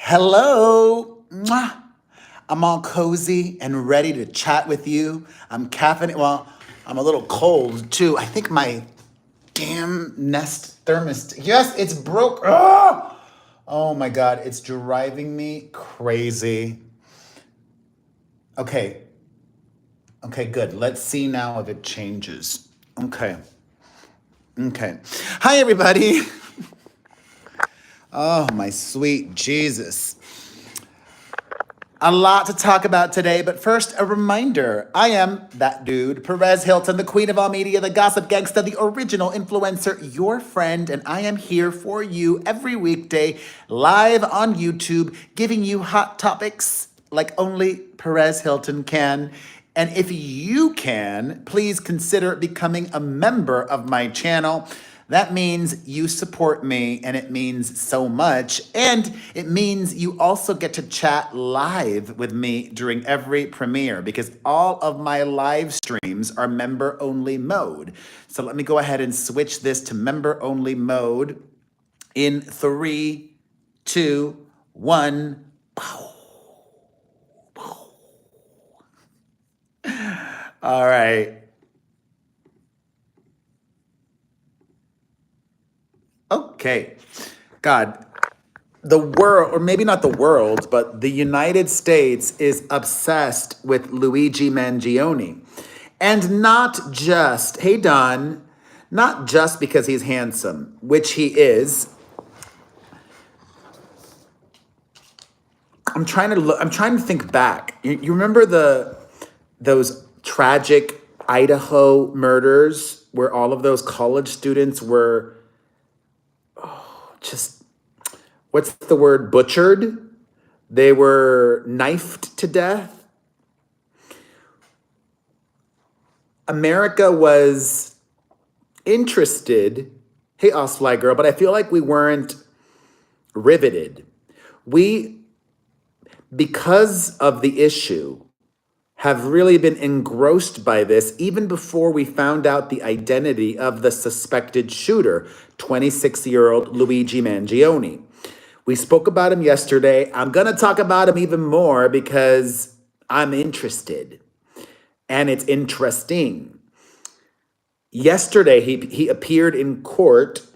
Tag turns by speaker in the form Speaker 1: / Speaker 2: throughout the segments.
Speaker 1: Hello. Mwah. I'm all cozy and ready to chat with you. I'm caffeinated. Well, I'm a little cold too. I think my damn Nest thermos. Yes, it's broke. Ah! Oh my God, it's driving me crazy. Okay. Okay, good. Let's see now if it changes. Okay. Okay. Hi, everybody. Oh, my sweet Jesus. A lot to talk about today, but first, a reminder. I am that dude, Perez Hilton, the queen of all media, the gossip gangsta, the original influencer, your friend, and I am here for you every weekday, live on YouTube, giving you hot topics like only Perez Hilton can. And if you can, please consider becoming a member of my channel. That means you support me, and it means so much. And it means you also get to chat live with me during every premiere because all of my live streams are member only mode. So let me go ahead and switch this to member only mode in 3, 2, 1. All right. Okay. God, the world, or maybe not the world, but the United States is obsessed with Luigi Mangione. And not just, hey Don, not just because he's handsome, which he is. I'm trying to think back. You remember those tragic Idaho murders where all of those college students were just, what's the word, butchered? They were knifed to death. America was interested, hey, Osfly girl, but I feel like we weren't riveted. We, because of the issue, have really been engrossed by this even before we found out the identity of the suspected shooter, 26-year-old Luigi Mangione. We spoke about him yesterday. I'm going to talk about him even more because I'm interested and it's interesting. Yesterday, he appeared in court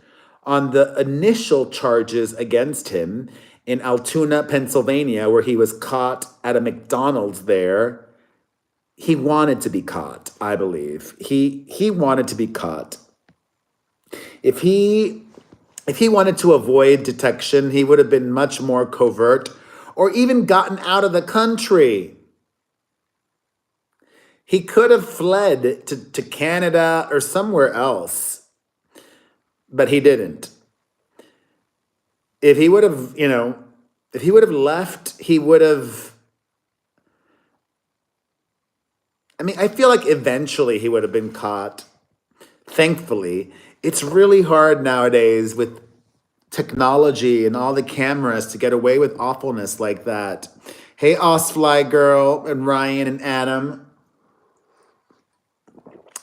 Speaker 1: on the initial charges against him in Altoona, Pennsylvania, where he was caught at a McDonald's there. He wanted to be caught, I believe. He wanted to be caught. If he wanted to avoid detection, he would have been much more covert or even gotten out of the country. He could have fled to Canada or somewhere else, but he didn't. If he would have, if he would have left, he would have, I feel like eventually he would have been caught. Thankfully, it's really hard nowadays with technology and all the cameras to get away with awfulness like that. Hey, Osfly girl and Ryan and Adam.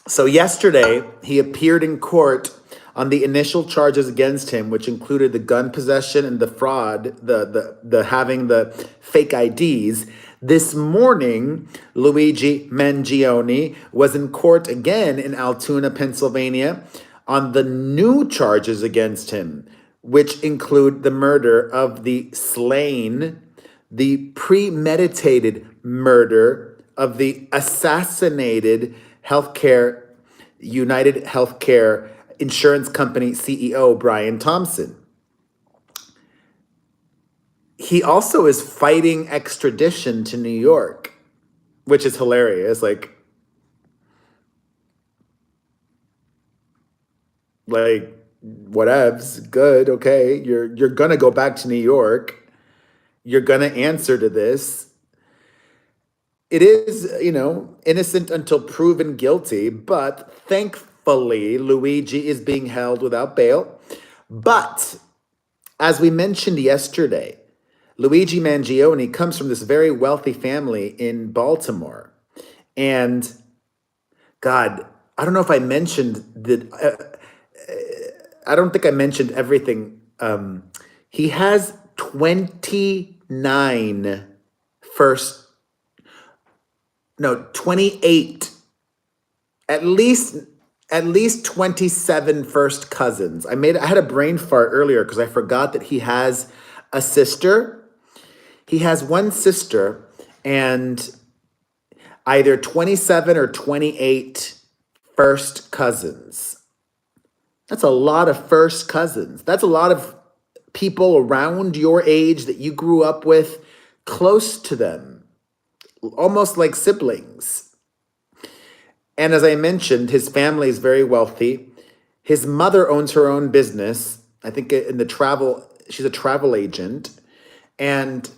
Speaker 1: So yesterday, he appeared in court on the initial charges against him, which included the gun possession and the fraud, the having the fake IDs. This morning, Luigi Mangione was in court again in Altoona, Pennsylvania, on the new charges against him, which include the murder of the slain, the premeditated murder of the assassinated United Healthcare Insurance Company CEO, Brian Thompson. He also is fighting extradition to New York, which is hilarious. Like whatevs, good, okay. You're gonna go back to New York. You're gonna answer to this. It is, innocent until proven guilty, but thankfully, Luigi is being held without bail. But as we mentioned yesterday, Luigi Mangione comes from this very wealthy family in Baltimore. And God, I don't know if I mentioned that. I don't think I mentioned everything. He has 20 29 first, no, 28, at least 27 first cousins. I had a brain fart earlier because I forgot that he has a sister. He has one sister and either 27 or 28 first cousins. That's a lot of first cousins. That's a lot of people around your age that you grew up with, close to them, almost like siblings. And as I mentioned, his family is very wealthy. His mother owns her own business. I think she's a travel agent. And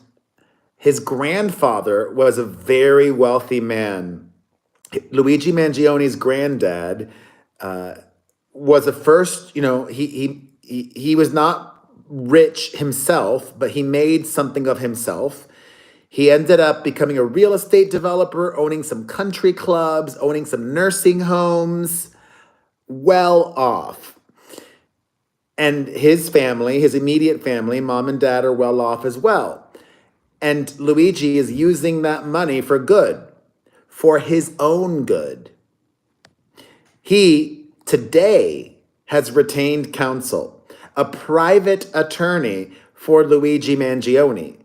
Speaker 1: his grandfather was a very wealthy man. Luigi Mangione's granddad was the first, he was not rich himself, but he made something of himself. He ended up becoming a real estate developer, owning some country clubs, owning some nursing homes, well off. And his family, his immediate family, mom and dad, are well off as well. And Luigi is using that money for good, for his own good. He today has retained counsel, a private attorney for Luigi Mangione,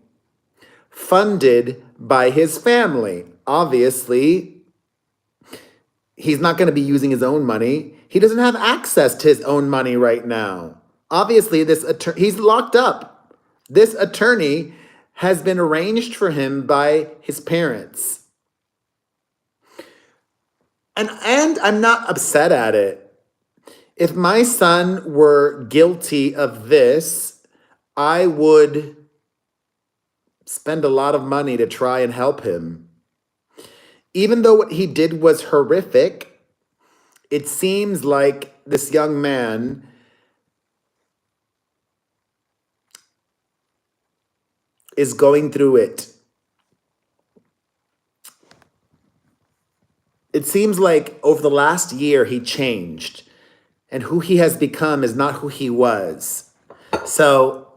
Speaker 1: funded by his family. Obviously, he's not going to be using his own money. He doesn't have access to his own money right now. Obviously, he's locked up. This attorney has been arranged for him by his parents. And I'm not upset at it. If my son were guilty of this, I would spend a lot of money to try and help him. Even though what he did was horrific, it seems like this young man is going through it. It seems like over the last year he changed, and who he has become is not who he was. So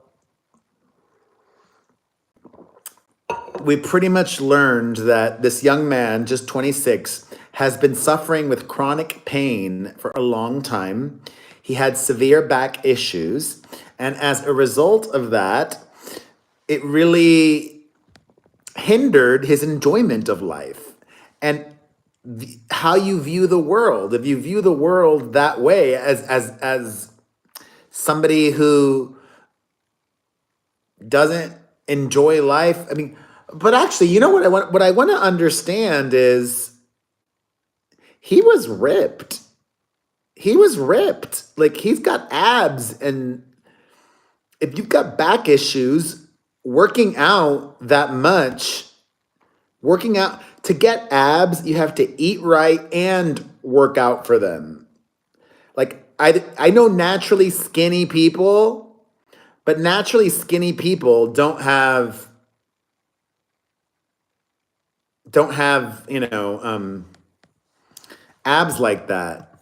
Speaker 1: we pretty much learned that this young man, just 26, has been suffering with chronic pain for a long time. He had severe back issues. And as a result of that, it really hindered his enjoyment of life and how you view the world. If you view the world that way as somebody who doesn't enjoy life, I mean, but actually, you know what I want to understand is he was ripped. He was ripped. Like, he's got abs, and if you've got back issues, working out that much, working out to get abs, you have to eat right and work out for them. Like, I know naturally skinny people, but naturally skinny people don't have abs like that.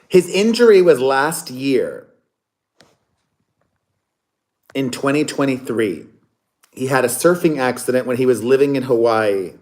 Speaker 1: His injury was last year in 2023. He had a surfing accident when he was living in Hawaii.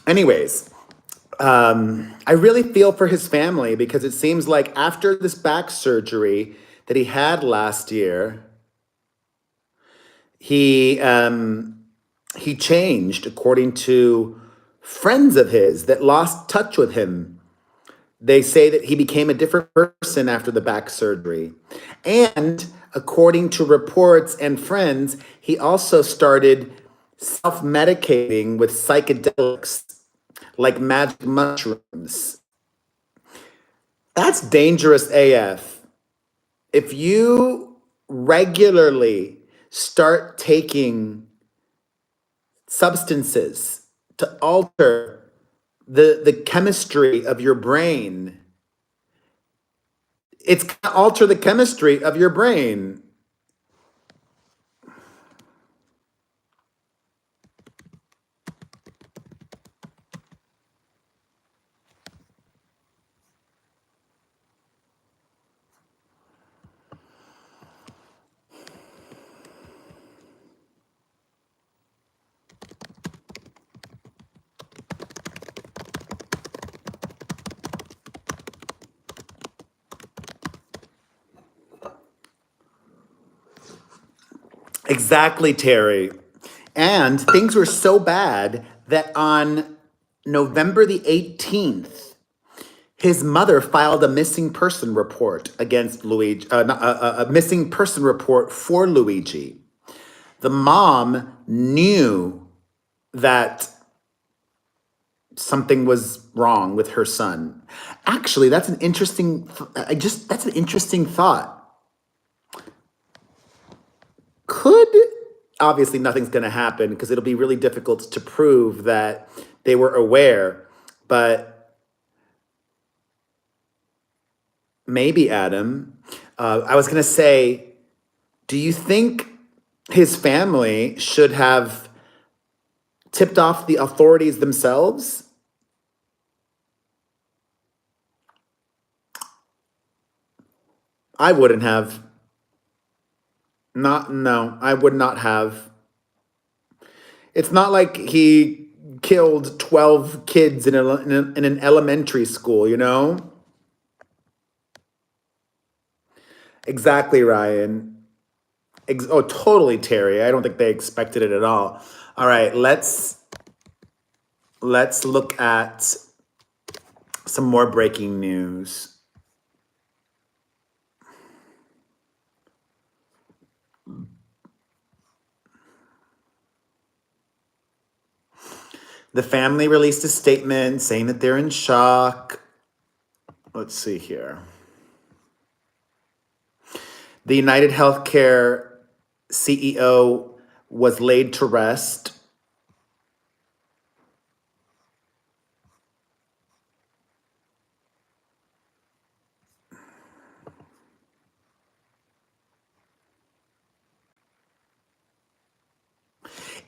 Speaker 1: Anyways, I really feel for his family because it seems like after this back surgery that he had last year, he changed, according to friends of his that lost touch with him They say that he became a different person after the back surgery. And according to reports and friends, he also started self medicating with psychedelics like magic mushrooms. That's dangerous AF. If you regularly start taking substances to alter the chemistry of your brain, it's going to alter the chemistry of your brain. Exactly, Terry. And things were so bad that on November the 18th, his mother filed a missing person report against Luigi, a missing person report for Luigi. The mom knew that something was wrong with her son. Actually, that's an interesting, that's an interesting thought. Could, obviously nothing's going to happen because it'll be really difficult to prove that they were aware, but maybe Adam, I was going to say, do you think his family should have tipped off the authorities themselves? I wouldn't have. Not, no, I would not have. It's not like he killed 12 kids in an elementary school, you know? Exactly, Ryan. Oh, totally, Terry. I don't think they expected it at all. All right, let's look at some more breaking news. The family released a statement saying that they're in shock. Let's see here. The United Healthcare CEO was laid to rest.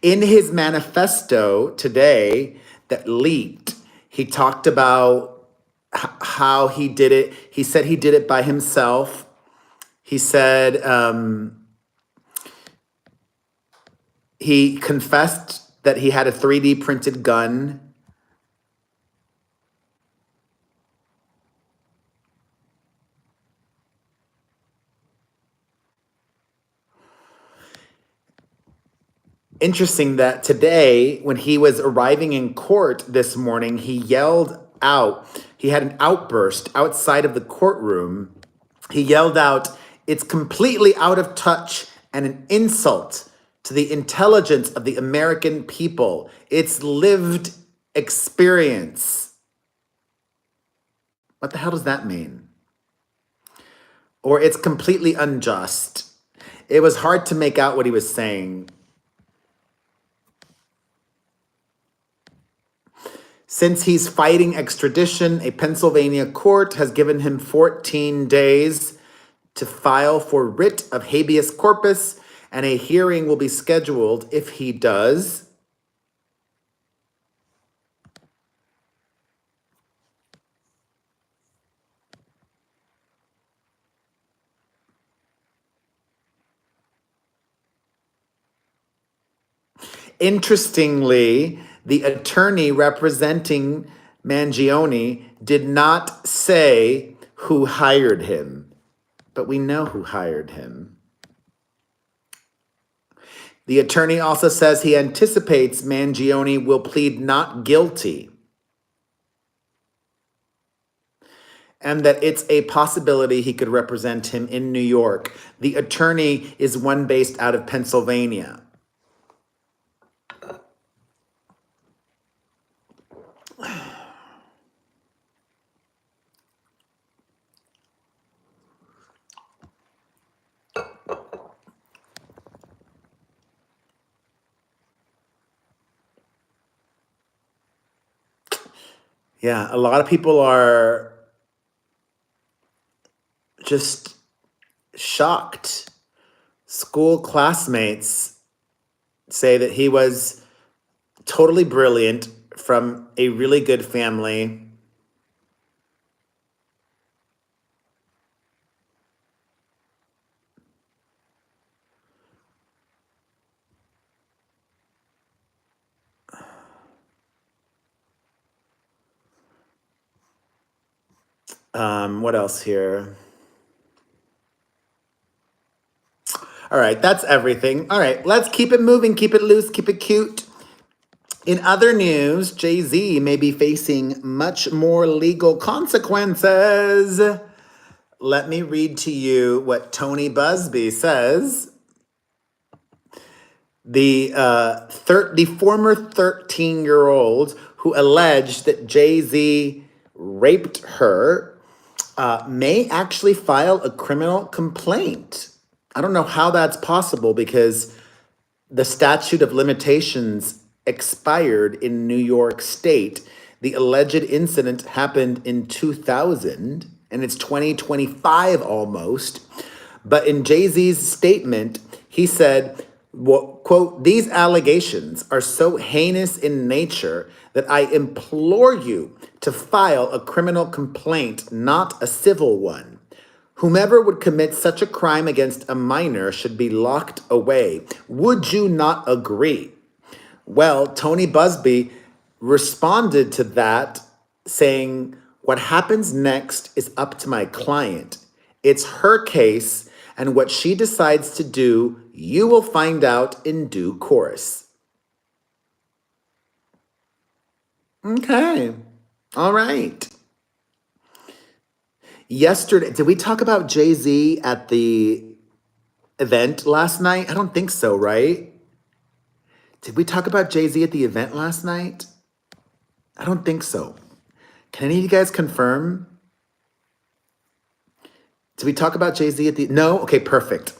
Speaker 1: In his manifesto today that leaked, he talked about how he did it. He said he did it by himself. He said he confessed that he had a 3D printed gun. Interesting that today, when he was arriving in court this morning, he yelled out, he had an outburst outside of the courtroom. He yelled out, "It's completely out of touch and an insult to the intelligence of the American people. It's lived experience." What the hell does that mean? Or it's completely unjust. It was hard to make out what he was saying. Since he's fighting extradition, a Pennsylvania court has given him 14 days to file for writ of habeas corpus, and a hearing will be scheduled if he does. Interestingly, the attorney representing Mangione did not say who hired him, but we know who hired him. The attorney also says he anticipates Mangione will plead not guilty. and that it's a possibility he could represent him in New York. The attorney is one based out of Pennsylvania. Yeah, a lot of people are just shocked. School classmates say that he was totally brilliant, from a really good family. What else here? All right, that's everything. All right, let's keep it moving, keep it loose, keep it cute. In other news, Jay-Z may be facing much more legal consequences. Let me read to you what Tony Busby says. The former 13-year-old who alleged that Jay-Z raped her may actually file a criminal complaint. I don't know how that's possible because the statute of limitations expired in New York State. The alleged incident happened in 2000, and it's 2025 almost. But in Jay-Z's statement, he said, quote, "These allegations are so heinous in nature that I implore you to file a criminal complaint, not a civil one. Whomever would commit such a crime against a minor should be locked away. Would you not agree?" Well, Tony Busby responded to that saying, "What happens next is up to my client. It's her case, and what she decides to do, you will find out in due course." Okay. All right. Yesterday, did we talk about Jay-Z at the event last night? I don't think so, right? Did we talk about Jay-Z at the event last night? I don't think so. Can any of you guys confirm? Did we talk about Jay-Z at the... No? Okay, perfect.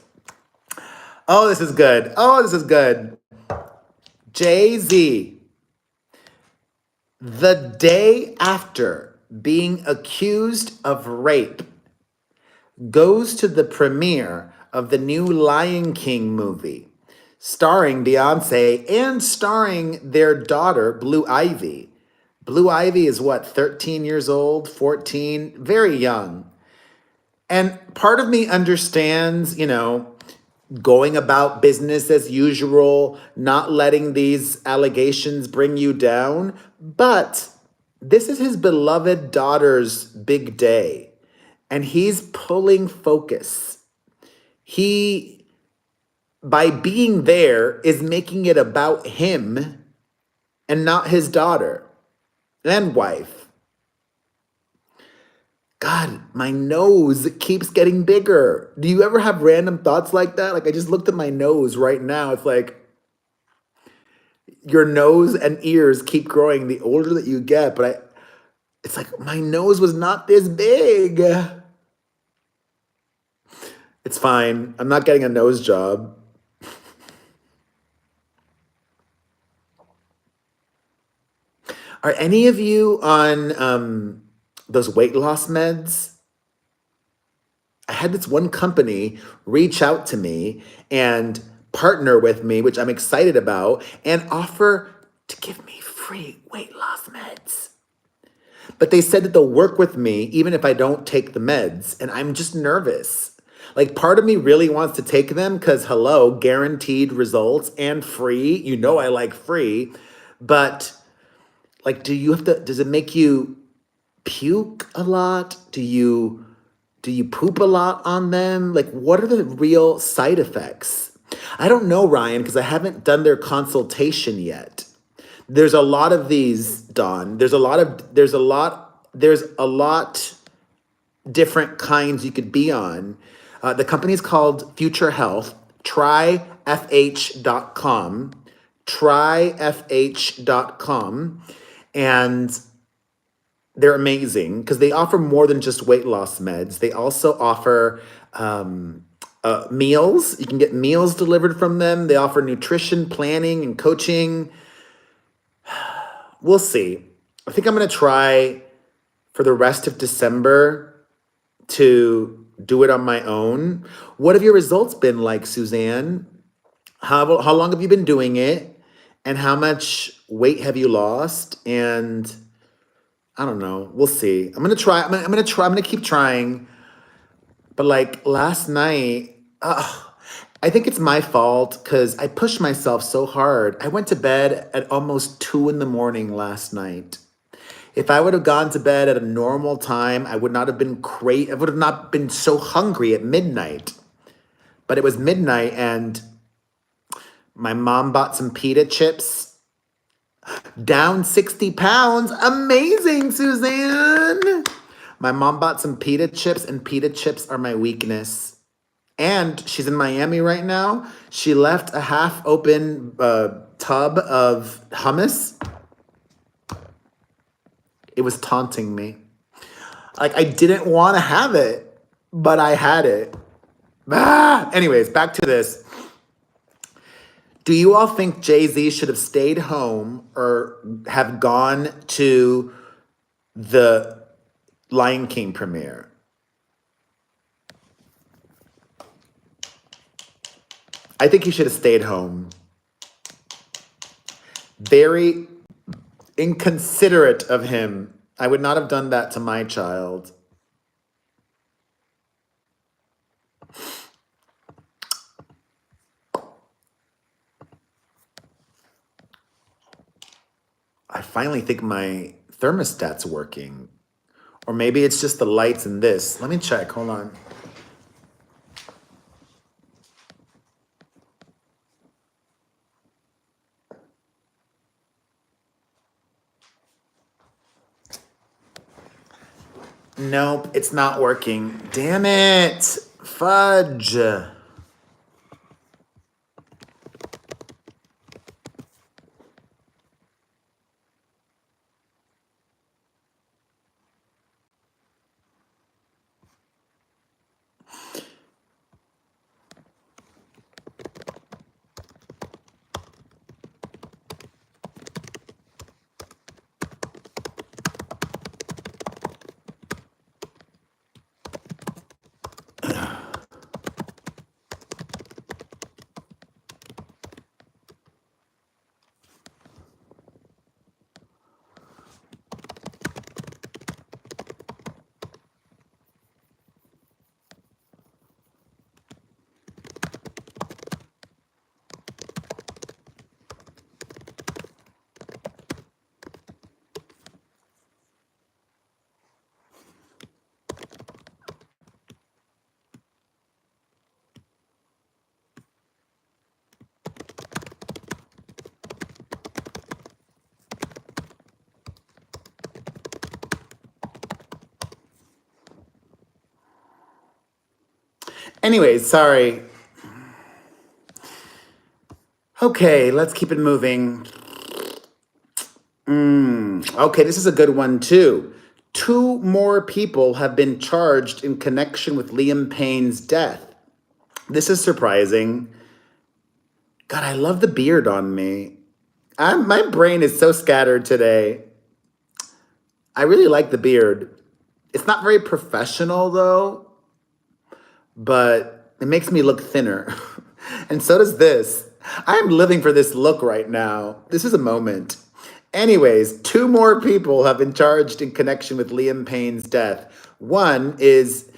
Speaker 1: Oh, this is good. Oh, this is good. Jay-Z, the day after being accused of rape, goes to the premiere of the new Lion King movie, starring Beyonce and starring their daughter, Blue Ivy. Blue Ivy is what, 13 years old, 14, very young. And part of me understands, going about business as usual, not letting these allegations bring you down. But this is his beloved daughter's big day, and he's pulling focus. He, by being there, is making it about him and not his daughter and wife. God, my nose keeps getting bigger. Do you ever have random thoughts like that? Like, I just looked at my nose right now. It's like your nose and ears keep growing the older that you get, but it's like my nose was not this big. It's fine. I'm not getting a nose job. Are any of you on those weight loss meds? I had this one company reach out to me and partner with me, which I'm excited about, and offer to give me free weight loss meds. But they said that they'll work with me even if I don't take the meds, and I'm just nervous. Like, part of me really wants to take them because, hello, guaranteed results and free. You know I like free. But, like, does it make you puke a lot? Do you poop a lot on them? Like, what are the real side effects? I don't know, Ryan, because I haven't done their consultation yet. There's a lot of these, Dawn. There's a lot different kinds you could be on. The company is called Future Health. Tryfh.com. Tryfh.com. And they're amazing because they offer more than just weight loss meds. They also offer meals. You can get meals delivered from them. They offer nutrition planning and coaching. We'll see. I think I'm going to try for the rest of December to do it on my own. What have your results been like, Suzanne? How long have you been doing it? And how much weight have you lost? And I don't know. We'll see. I'm gonna try. I'm gonna keep trying. But like last night, I think it's my fault because I pushed myself so hard. I went to bed at almost 2 in the morning last night. If I would have gone to bed at a normal time, I would not have been I would have not been so hungry at midnight. But it was midnight, and my mom bought some pita chips. Down 60 pounds. Amazing, Suzanne. My mom bought some pita chips, and pita chips are my weakness. And she's in Miami right now. She left a half open tub of hummus. It was taunting me. Like, I didn't want to have it, but I had it. Anyways, back to this. Do you all think Jay-Z should have stayed home or have gone to the Lion King premiere? I think he should have stayed home. Very inconsiderate of him. I would not have done that to my child. I finally think my thermostat's working. Or maybe it's just the lights in this. Let me check. Hold on. Nope, it's not working. Damn it. Fudge. Anyways, sorry. Okay, let's keep it moving. Okay, this is a good one too. 2 more people have been charged in connection with Liam Payne's death. This is surprising. God, I love the beard on me. My brain is so scattered today. I really like the beard. It's not very professional though, but it makes me look thinner. And so does this. I'm living for this look right now. This is a moment. Anyways, 2 more people have been charged in connection with Liam Payne's death. One is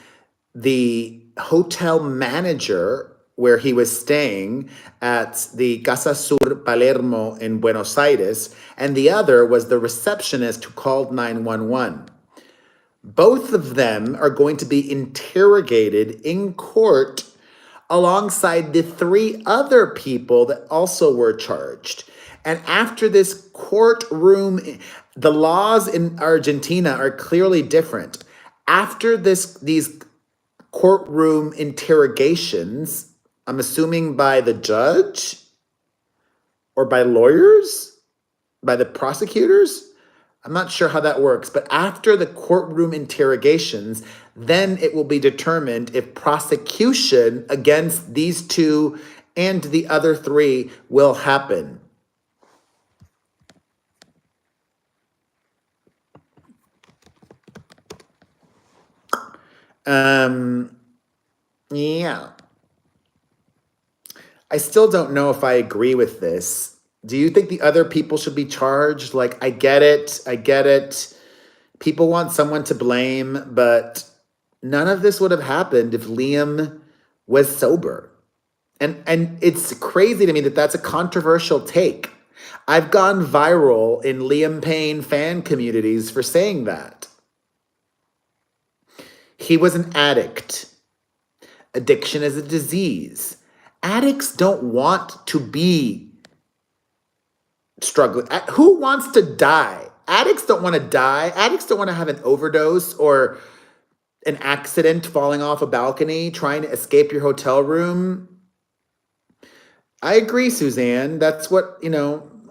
Speaker 1: the hotel manager where he was staying at the Casa Sur Palermo in Buenos Aires, and the other was the receptionist who called 911. Both of them are going to be interrogated in court alongside the 3 other people that also were charged. And after this courtroom, the laws in Argentina are clearly different. After these courtroom interrogations, I'm assuming by the judge or by lawyers, by the prosecutors. I'm not sure how that works, but after the courtroom interrogations, then it will be determined if prosecution against these two and the other three will happen. Yeah. I still don't know if I agree with this. Do you think the other people should be charged? Like, I get it. I get it. People want someone to blame, but none of this would have happened if Liam was sober. And it's crazy to me that that's a controversial take. I've gone viral in Liam Payne fan communities for saying that. He was an addict. Addiction is a disease. Addicts don't want to be struggling. Who wants to die? Addicts don't want to die. Addicts don't want to have an overdose or an accident falling off a balcony, trying to escape your hotel room. I agree, Suzanne. That's what,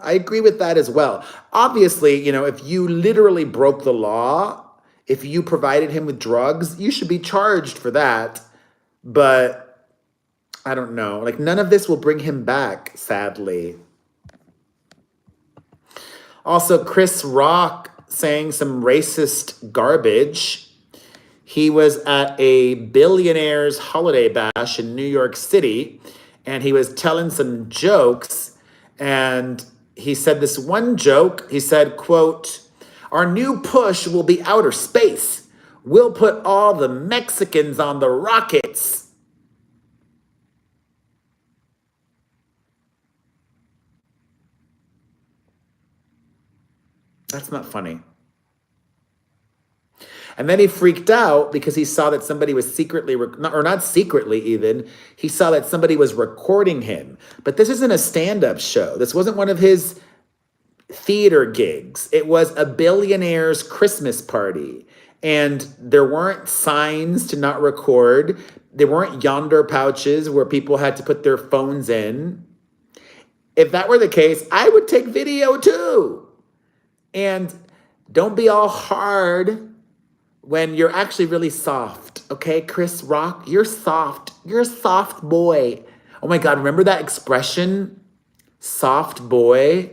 Speaker 1: I agree with that as well. Obviously, if you literally broke the law, if you provided him with drugs, you should be charged for that. But I don't know. Like, none of this will bring him back, sadly. Also, Chris Rock saying some racist garbage. He was at a billionaire's holiday bash in New York City, and he was telling some jokes, and he said this one joke. He said, quote, "Our new push will be outer space. We'll put all the Mexicans on the rockets." That's not funny. And then he freaked out because he saw that somebody was secretly, not secretly even, he saw that somebody was recording him. But this isn't a stand-up show. This wasn't one of his theater gigs. It was a billionaire's Christmas party. And there weren't signs to not record. There weren't yonder pouches where people had to put their phones in. If that were the case, I would take video too. And don't be all hard when you're actually really soft, okay? Chris Rock, you're soft. You're a soft boy. Oh my God, remember that expression? Soft boy?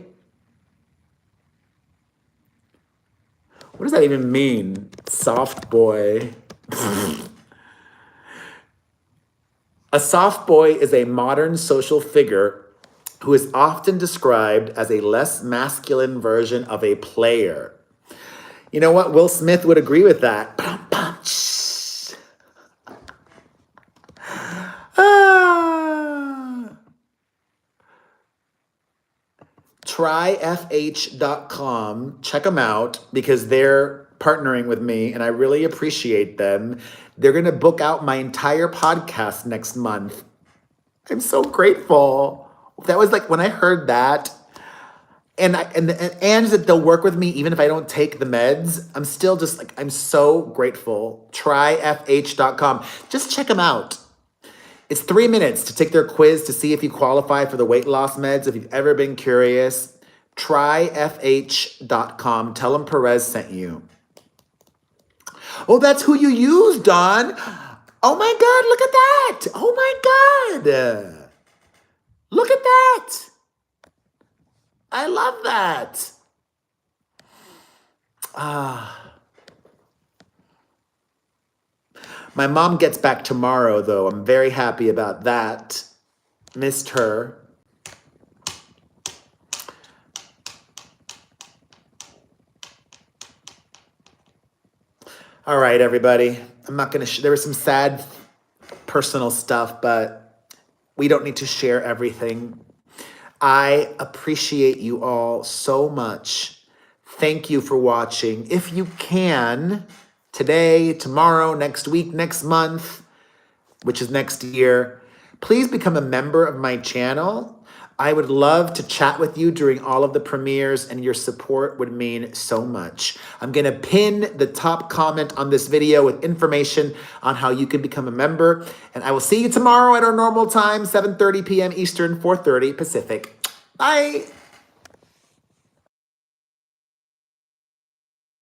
Speaker 1: What does that even mean? Soft boy. A soft boy is a modern social figure who is often described as a less masculine version of a player. You know what? Will Smith would agree with that. Tryfh.com. Check them out because they're partnering with me and I really appreciate them. They're going to book out my entire podcast next month. I'm so grateful. That was like when I heard that, and that they'll work with me even if I don't take the meds. I'm still just like, I'm so grateful. Tryfh.com. Just check them out. It's 3 minutes to take their quiz to see if you qualify for the weight loss meds. If you've ever been curious, tryfh.com. Tell them Perez sent you. Oh, that's who you use, Don. Oh my God, look at that. Oh my God. Look at that. I love that. My mom gets back tomorrow, though. I'm very happy about that. Missed her. All right, everybody. I'm not going to... there was some sad personal stuff, but we don't need to share everything. I appreciate you all so much. Thank you for watching. If you can, today, tomorrow, next week, next month, which is next year, please become a member of my channel. I would love to chat with you during all of the premieres, and your support would mean so much. I'm going to pin the top comment on this video with information on how you can become a member. And I will see you tomorrow at our normal time, 7:30 p.m. Eastern, 4:30 Pacific. Bye.